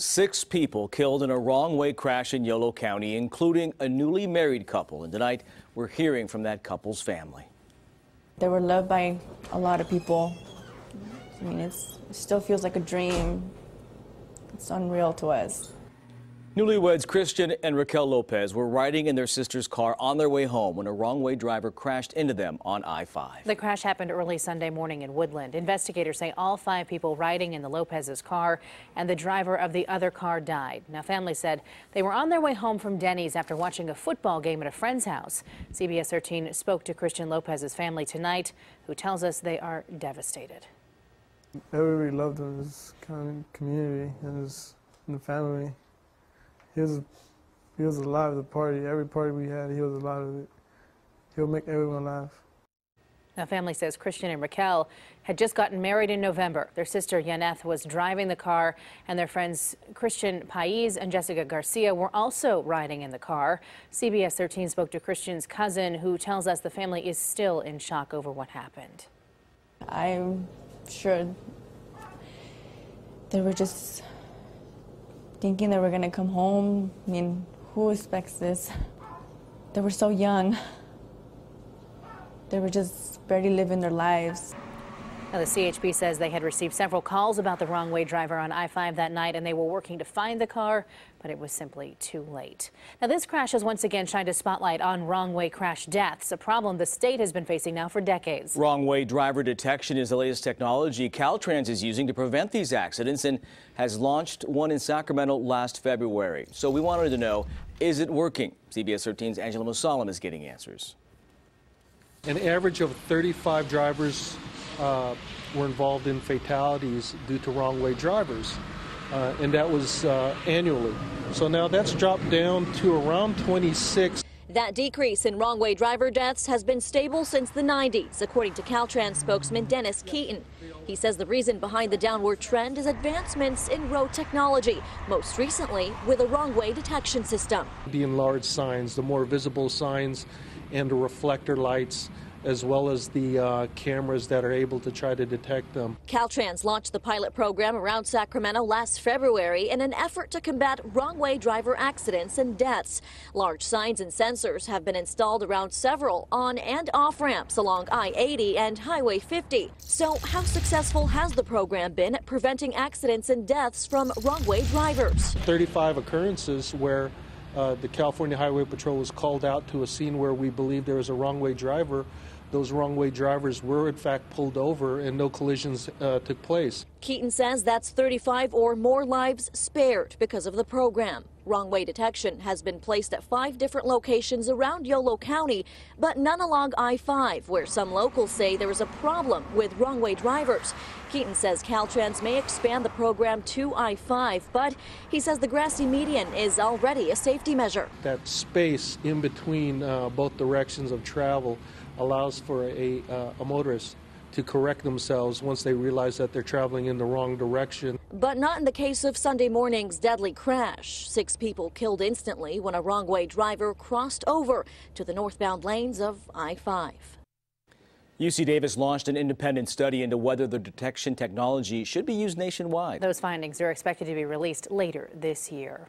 6 people killed in a wrong-way crash in Yolo County, including a newly married couple. And tonight, we're hearing from that couple's family. They were loved by a lot of people. I mean, it still feels like a dream. It's unreal to us. Newlyweds Christian and Raquel Lopez were riding in their sister's car on their way home when a wrong-way driver crashed into them on I-5. The crash happened early Sunday morning in Woodland. Investigators say all 5 people riding in the Lopez's car and the driver of the other car died. Now, family said they were on their way home from Denny's after watching a football game at a friend's house. CBS 13 spoke to Christian Lopez's family tonight, who tells us they are devastated. Everybody loved him, his kind of community and the family. He was a lot of the party. Every party we had, he was a lot of it. He'll make everyone laugh. Now, family says Christian and Raquel had just gotten married in November. Their sister Yaneth was driving the car, and their friends Christian Pais and Jessica Garcia were also riding in the car. CBS 13 spoke to Christian's cousin, who tells us the family is still in shock over what happened. I'm sure they were just thinking they were going to come home. I mean, who expects this? They were so young. They were just barely living their lives. Now, the CHP says they had received several calls about the wrong-way driver on I-5 that night, and they were working to find the car, but it was simply too late. Now, this crash has once again shined a spotlight on wrong-way crash deaths, a problem the state has been facing now for decades. Wrong-way driver detection is the latest technology Caltrans is using to prevent these accidents and has launched one in Sacramento last February. So we wanted to know, is it working? CBS 13's Angela Musalam is getting answers. An average of 35 drivers were involved in fatalities due to wrong-way drivers, and that was annually. So now that's dropped down to around 26. That decrease in wrong-way driver deaths has been stable since the 90s, according to Caltrans spokesman Dennis Keaton. He says the reason behind the downward trend is advancements in road technology, most recently with a wrong-way detection system. The enlarged signs, the more visible signs, and the reflector lights, as well as the cameras that are able to try to detect them. Caltrans launched the pilot program around Sacramento last February in an effort to combat wrong-way driver accidents and deaths. Large signs and sensors have been installed around several on and off ramps along I-80 and Highway 50. So how successful has the program been at preventing accidents and deaths from wrong-way drivers? 35 occurrences where the California Highway Patrol was called out to a scene where we believe there was a wrong-way driver. Those wrong-way drivers were in fact pulled over and no collisions took place. Keaton says that's 35 or more lives spared because of the program. Wrong-way detection has been placed at 5 different locations around Yolo County, but none along I-5, where some locals say there is a problem with wrong-way drivers. Keaton says Caltrans may expand the program to I-5, but he says the grassy median is already a safety measure. That space in between both directions of travel allows for a motorist to correct themselves once they realize that they're traveling in the wrong direction. But not in the case of Sunday morning's deadly crash. 6 people killed instantly when a wrong-way driver crossed over to the northbound lanes of I-5. UC Davis launched an independent study into whether the detection technology should be used nationwide. Those findings are expected to be released later this year.